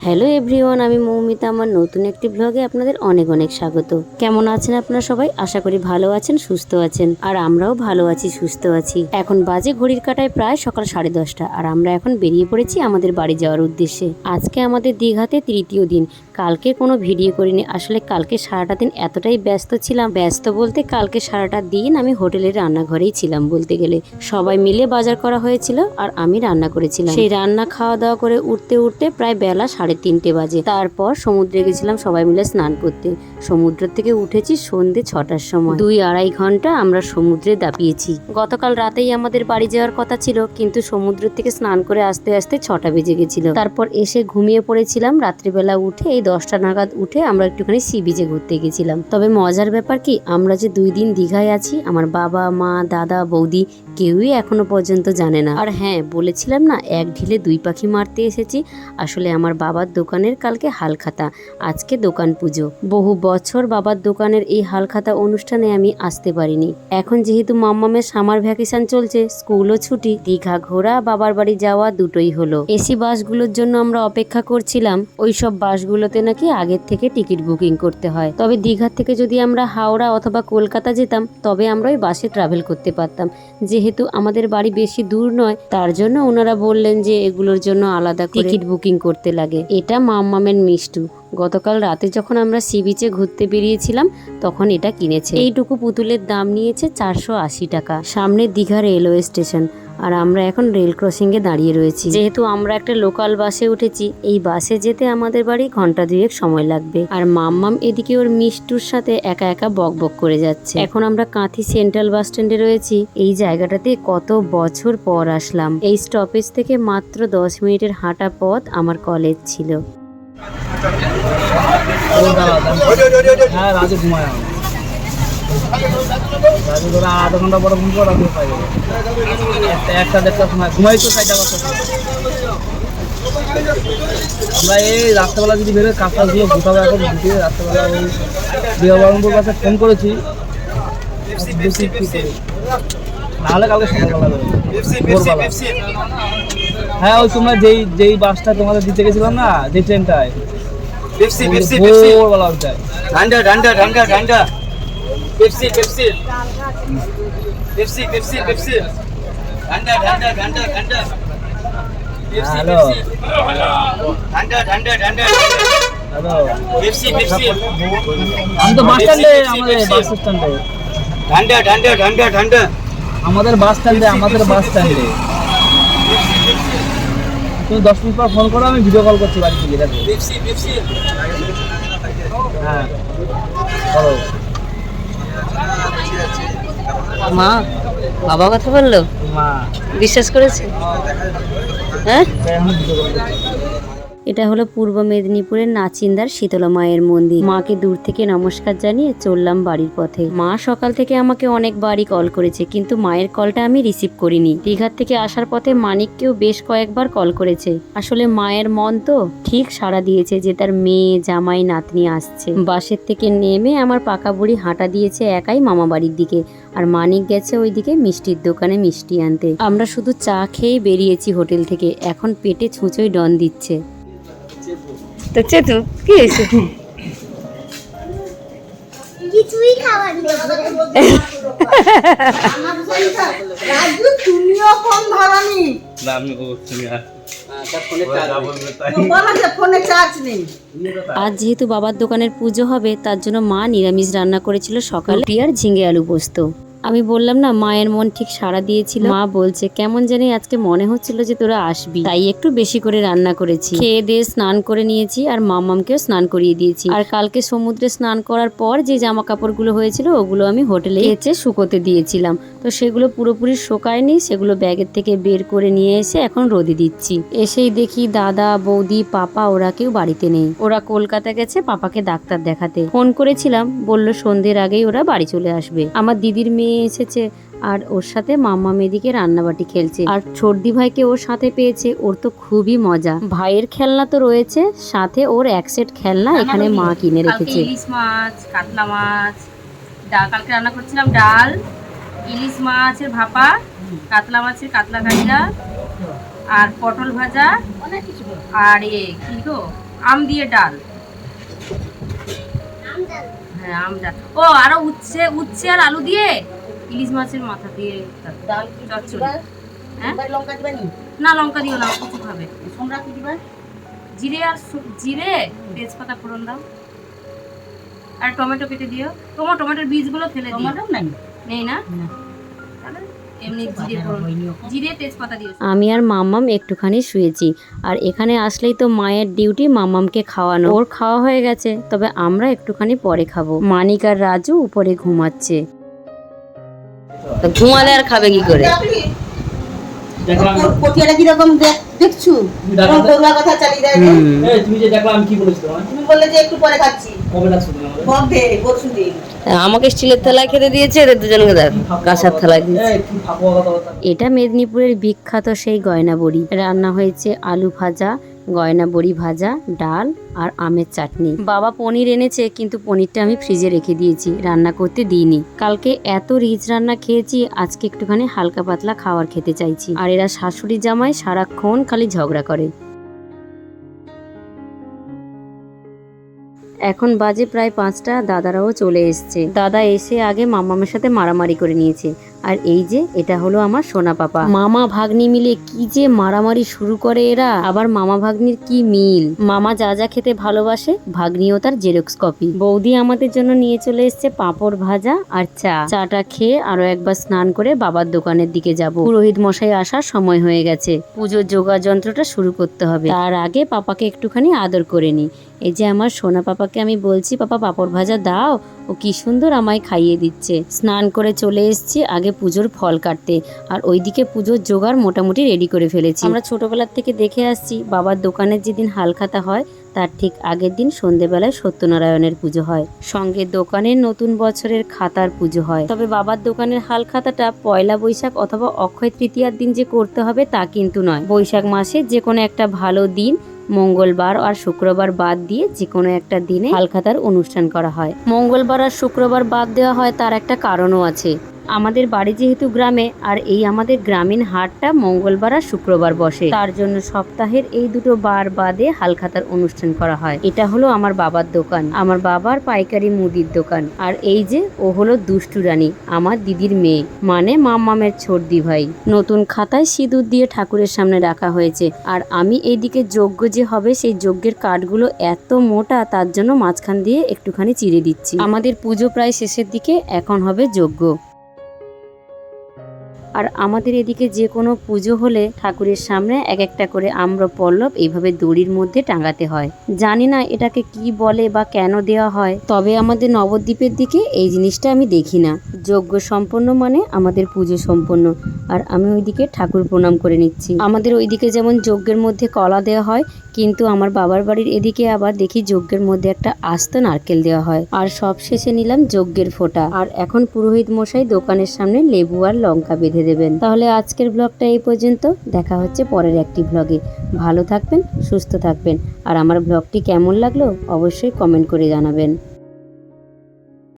Hello everyone, আমি মৌমিতা। আমার নতুন একটি ব্লগে আপনাদের অনেক অনেক স্বাগত। কেমন আছেন আপনারা সবাই? আশা করি ভালো আছেন, সুস্থ আছেন। আর আমরাও ভালো আছি, সুস্থ আছি। এখন বাজে ঘড়ির কাঁটায় প্রায় সকাল 10:30, আর আমরা এখন বেরিয়ে পড়েছি আমাদের বাড়ি যাওয়ার উদ্দেশ্যে। আজকে আমাদের দীঘাতে তৃতীয় দিন। কালকে কোনো ভিডিও করিনি, আসলে কালকে সারাটা দিন এতটাই ব্যস্ত ছিলাম। ব্যস্ত বলতে কালকে সারাটা দিন আমি হোটেলের রান্নাঘরেই ছিলাম বলতে গেলে। সবাই মিলে বাজার করা হয়েছিল আর আমি রান্না করেছিলাম। সেই রান্না খাওয়া দাওয়া করে উঠতে উঠতে প্রায় বেলা 3:30 বাজে। তারপর সমুদ্রে গেছিলাম সবাই মিলে স্নান করতে। সমুদ্র থেকে উঠেছি সন্ধ্যে 6টার সময়। 2-2.5 ঘন্টা আমরা সমুদ্রে দাপিয়েছি। গতকাল রাতেই আমাদের বাড়ি যাওয়ার কথা ছিল, কিন্তু সমুদ্র থেকে স্নান করে আসতে আসতে 6টা বেজে গেছিল। তারপর এসে ঘুমিয়ে পড়েছিলাম। রাত্রিবেলা উঠে এই 10টা নাগাদ উঠে আমরা একটুখানি সি বিচে ঘুরতে গেছিলাম। তবে মজার ব্যাপার কি, আমরা যে 2 দিন দীঘায় আছি আমার বাবা, মা, দাদা, বৌদি কেউই এখনো পর্যন্ত জানে না। আর হ্যাঁ, বলেছিলাম না এক ঢিলে 2 পাখি মারতে এসেছি। আসলে আমার বাবার দোকানের কালকে হালখাতা, আজকে দোকান পুজো। বহু বছর বাবার দোকানের এই হালখাতা অনুষ্ঠানে আমি আসতে পারিনি। এখন যেহেতু মাম্মামের সামার ভ্যাকেশন চলছে, স্কুলও ছুটি, দীঘা ঘোরা বাবার বাড়ি যাওয়া দুটোই হলো। এসি বাসগুলোর জন্য আমরা অপেক্ষা করছিলাম। ওইসব বাসগুলোতে নাকি আগের থেকে টিকিট বুকিং করতে হয়। তবে দীঘা থেকে যদি আমরা হাওড়া অথবা কলকাতা যেতাম তবে আমরা ওই বাসে ট্রাভেল করতে পারতাম। যেহেতু আমাদের বাড়ি বেশি দূর নয়, তার জন্য ওনারা বললেন যে এগুলোর জন্য আলাদা টিকিট বুকিং করতে লাগে। এটা মাম্মামের মিষ্টু। গতকাল রাতে যখন আমরা সি বিচে ঘুরতে বেরিয়েছিলাম তখন এটা কিনেছে। এইটুকু পুতুলের দাম নিয়েছে 480 টাকা। সামনে দীঘা রেলওয়ে স্টেশন, আর আমরা এখন রেল ক্রসিং এ দাঁড়িয়ে রয়েছি। যেহেতু আমরা একটা লোকাল বাসে উঠেছি, এই বাসে যেতে আমাদের বাড়ি ঘন্টা 2 সময় লাগবে। আর মাম্মাম এদিকে ওর মিষ্টুর সাথে একা একা বক বক করে যাচ্ছে। এখন আমরা কাঁথি সেন্ট্রাল বাস স্ট্যান্ডে রয়েছি। এই জায়গাটাতে কত বছর পর আসলাম। এই স্টপেজ থেকে মাত্র 10 মিনিটের হাঁটা পথ আমার কলেজ ছিল। রাজু ঘুমায় রাজু ধরে 1/2 ঘন্টা পরে ঘুম করে রাজু পাই যাবে। 1-1:30 সময় ঘুমাই তো 4টা বাজতে। আমরা এই রাত্রেবেলা যদি বেরোয় কাজগুলো গোটাবো। এখন ঘুটিয়ে রাত্রেবেলা ওই বিহাবারপুর কাছে ফোন করেছি, বেশি কি করি নাহলে কালকে সকালবেলা ভোরবেলা। হ্যাঁ, ওই তোমরা যেই বাসটা তোমাদের দিতে গেছিলাম না, যে ট্রেনটায় ভোরবেলা ওইটায়। ঠান্ডা ঠান্ডা ঠান্ডা ঠান্ডা Pepsi Pepsi Pepsi Pepsi Pepsi ঠান্ডা ঠান্ডা ঠান্ডা ঠান্ডা পেপসি হ্যালো ঠান্ডা ঠান্ডা ঠান্ডা হ্যালো, পেপসি পেপসি আমি তো বাস স্ট্যান্ডে, আমাদের বাস স্ট্যান্ডে। ঠান্ডা ঠান্ডা ঠান্ডা ঠান্ডা আমাদের বাস স্ট্যান্ডে তুমি 10 মিনিট পর ফোন করো, আমি ভিডিও কল করছি বাড়ি থেকে। দেখো পেপসি পেপসি হ্যাঁ বলো। মা, বাবা কথা বললো, মা বিশ্বাস করেছে? হ্যাঁ, এখন ভিডিও কল করছি। এটা হলো পূর্ব মেদিনীপুরের নাচিন্দার শীতলা মায়ের মন্দির। মাকে দূর থেকে নমস্কার জানিয়ে চললাম বাড়ির পথে। মা সকাল থেকে আমাকে অনেকবারই কল করেছে, কিন্তু মায়ের কলটা আমি রিসিভ করিনি। দীঘার থেকে আসার পথে মানিককেও বেশ কয়েকবার কল করেছে। আসলে মায়ের মন তো ঠিক সাড়া দিয়েছে যে তার মেয়ে, জামাই, নাতনি আসছে। বাসের থেকে নেমে আমার পাকা বুড়ি হাঁটা দিয়েছে একাই মামা বাড়ির দিকে, আর মানিক গেছে ওইদিকে মিষ্টির দোকানে মিষ্টি আনতে। আমরা শুধু চা খেয়ে বেরিয়েছি হোটেল থেকে। এখন পেটে ছুঁচোই ডন দিচ্ছে। তো চেতু কি হয়েছে? কিছুই খাবার নেই। তুমিও ফোন ধরনি। না আমি বলছি না ফোনে চার্জ নেই। আজ যেহেতু বাবার দোকানের পুজো হবে, তার জন্য মা নিরামিষ রান্না করেছিল সকালে, রুটি আর ঝিঙে আলু পোস্ত। আমি বললাম না মায়ের মন ঠিক সাড়া দিয়েছিল। মা বলছে কেমন জানি আজকে মনে হচ্ছিল যে তোরা আসবি, তাই একটু বেশি করে রান্না করেছি। খেয়ে দিয়ে স্নান করে নিয়েছি আর মাম্মামকেও স্নান করিয়ে দিয়েছি। আর কালকে সমুদ্রে স্নান করার পর যে জামা কাপড়গুলো হয়েছিল ওগুলো আমি হোটেলে কেচে শুকোতে দিয়েছিলাম। তো সেগুলো পুরোপুরি শোকায়নি, সেগুলো ব্যাগের থেকে বের করে নিয়ে এসে এখন রোদে দিচ্ছি। এসেই দেখি দাদা, বৌদি, পাপা ওরা কেউ বাড়িতে নেই। ওরা কলকাতা গেছে পাপাকে ডাক্তার দেখাতে। ফোন করেছিলাম, বললো সন্ধ্যের আগেই ওরা বাড়ি চলে আসবে। আমার দিদির মেয়ে এসেছে আর ওর সাথে মাম্মা মেদিকে রান্নাবাটি খেলছে। আর ছোটদি ভাইকে ওর সাথে পেয়েছে, ওর তো খুবই মজা। ভাইয়ের খেলনা তো রয়েছে, সাথে ওর এক সেট খেলনা এখানে মা কিনে রেখেছে। ইলিশ মাছ, কাতলা মাছ, ডাল কালকে রান্না করছিলাম, ডাল, ইলিশ মাছের ভাপা, কাতলা মাছের কাতলা কালিয়া, আর পটল ভাজা, আর কি গো আম দিয়ে ডাল। হ্যাঁ আম ডাল। ও আরো উচ্ছে আর আলু দিয়ে ইলিশ মাছের মাথা দিয়ে ডাল চচ্চড়ি। হ্যাঁ লঙ্কা দিবা নি? না লঙ্কা দিও না, কিছু খাবে। তোমরা কি দিবা? জিরে তেজপাতা ফোড়ন দাও আর টমেটো কেটে দিও। টমেটোর বীজগুলো ফেলে দিও। টমেটো নাই? নেই না? তাহলে এমনি জিরে তেজপাতা দিও। আমি আর মাম্মাম একটুখানি শুয়েছি, আর এখানে আসলেই তো মায়ের ডিউটি মাম্মামকে খাওয়ানো। ওর খাওয়া হয়ে গেছে, তবে আমরা একটুখানি পরে খাবো। মানিক আর রাজু উপরে ঘুমাচ্ছে। ঘুমালে আর খাবে কি করে? দেখলাম পটিয়াটা কিরকম দেখছো? দেখাতে? তোমরা কথা চালিয়ে দেয় যে। এই তুমি যে দেখলাম আমি কি বলেছি তোমায়? তুমি বললে যে একটু পরে খাচ্ছি। কবে ডাকছো তুমি আমাদের? কবে? পরশু দিন। আমাকে স্টিলের থালায় খেতে দিয়েছে, এদের দুজনকে দেখ কাঁসার থালায় দিয়েছে। এই কি ফাঁকুয়া কথা। এটা মেদিনীপুরের বিখ্যাত সেই গয়না বড়ি। রান্না হয়েছে আলু ভাজা, গয়না বড়ি ভাজা, ডাল আর আমের চাটনি। বাবা পনির এনেছে, কিন্তু পনিরটা আমি ফ্রিজে রেখে দিয়েছি, রান্না করতে দিইনি। কালকে এত রিচ রান্না খেয়েছি, আজকে একটুখানি হালকা পাতলা খাবার খেতে চাইছি। আর এরা শাশুড়ি জামাই সারাক্ষণ খালি ঝগড়া করে। এখন বাজে প্রায় 5টা। দাদারাও চলে এসছে। দাদা এসে আগে মামামের সাথে মারামারি করে নিয়েছে। আর এই যে এটা হলো আমার সোনা পাপা। মামা ভাগ্নি মিলে কি যে মারামারি শুরু করে এরা। আবার মামা ভাগ্নির কি মিল। মামা যা যা খেতে ভালোবাসে, ভাগ্নিও তার জেরক্স কপি। বৌদি আমাদের জন্য নিয়ে চলে এসছে পাঁপড় ভাজা আর চাটা খেয়ে আরো একবার স্নান করে বাবার দোকানের দিকে যাব। পুরোহিত মশাই আসার সময় হয়ে গেছে, পুজোর যোগাড় যন্ত্রটা শুরু করতে হবে। তার আগে পাপাকে একটুখানি আদর করে নি। এই যে আমার সোনা পাপাকে আমি বলছি, পাপা পাঁপড় ভাজা দাও। ও কি সুন্দর আমায় খাইয়ে দিচ্ছে। স্নান করে চলে এসেছি আগে পুজোর ফল কাটতে, আর ওইদিকে পুজোর জোগাড় মোটামুটি রেডি করে ফেলেছি। আমরা ছোটবেলার থেকে দেখে আসছি, বাবার দোকানের যেদিন হালখাতা হয় তার ঠিক আগের দিন সন্ধেবেলায় সত্যনারায়ণের পুজো হয়, সঙ্গে দোকানের নতুন বছরের খাতার পুজো হয়। তবে বাবার দোকানের হালখাতাটা পয়লা বৈশাখ অথবা অক্ষয় তৃতীয়ার দিন যে করতে হবে তা কিন্তু নয়। বৈশাখ মাসে যে কোনো একটা ভালো দিন, মঙ্গলবার আর শুক্রবার বাদ দিয়ে যে কোনো একটা দিনে হালখাতার অনুষ্ঠান করা হয়। মঙ্গলবার আর শুক্রবার বাদ দেওয়া হয়, তার একটা কারণও আছে। আমাদের বাড়ি যেহেতু গ্রামে, আর এই আমাদের গ্রামীণ হাটটা মঙ্গলবার আর শুক্রবার বসে, তার জন্য সপ্তাহের এই দুটো বার বাদে হালখাতার অনুষ্ঠান করা হয়। এটা হলো আমার বাবার দোকান, আমার বাবার পাইকারি মুদির দোকান। আর এই যে ও হলো দুষ্টু রানী, আমার দিদির মেয়ে, মানে মামামের ছোটদি ভাই। নতুন খাতায় সিঁদুর দিয়ে ঠাকুরের সামনে রাখা হয়েছে। আর আমি এইদিকে যজ্ঞ যে হবে, সেই যজ্ঞের কাঠগুলো এত মোটা, তার জন্য মাঝখান দিয়ে একটুখানি চিড়ে দিচ্ছি। আমাদের পুজো প্রায় শেষের দিকে, এখন হবে যজ্ঞ। আর আমাদের এদিকে যে কোনো পুজো হলে ঠাকুরের সামনে এক একটা করে আম্রপল্লব এইভাবে দড়ির মধ্যে টাঙাতে হয়। জানি না এটাকে কি বলে বা কেন দেওয়া হয়, তবে আমাদের নবদ্বীপের দিকে এই জিনিসটা আমি দেখি না। যজ্ঞ সম্পন্ন মানে আমাদের পুজো সম্পন্ন। আর আমি ওইদিকে ঠাকুর প্রণাম করে নিচ্ছি। আমাদের ওইদিকে যেমন যজ্ঞের মধ্যে কলা দেওয়া হয়, কিন্তু আমার বাবার বাড়ির এদিকে আবার দেখি যজ্ঞের মধ্যে একটা আস্ত নারকেল দেওয়া হয়। আর সব শেষে নিলাম যজ্ঞের ফোঁটা। আর এখন পুরোহিত মশাই দোকানের সামনে লেবু আর লঙ্কা বেঁধে দেবেন। তাহলে আজকের ব্লগটা এই পর্যন্ত, দেখা হচ্ছে পরের একটি ব্লগে। ভালো থাকবেন, সুস্থ থাকবেন। আর আমার ব্লগটি কেমন লাগলো অবশ্যই কমেন্ট করে জানাবেন।